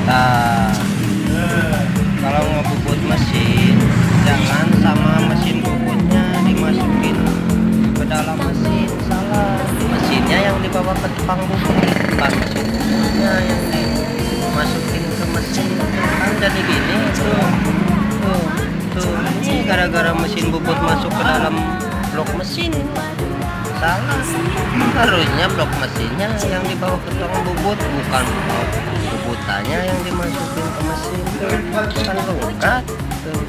Nah, kalau ngebubut mesin, jangan sama mesin bubutnya dimasukin ke dalam mesin. Salah, mesinnya yang dibawa ke tukang bubut, bukan mesin bubutnya yang dimasukin ke mesin. Kan jadi gini tuh ini gara-gara mesin bubut masuk ke dalam blok mesin. Salah, harusnya blok mesinnya yang dibawa ke tukang bubut, bukan blok bubutannya yang dimasukin ke mesin. Kan luka tuh.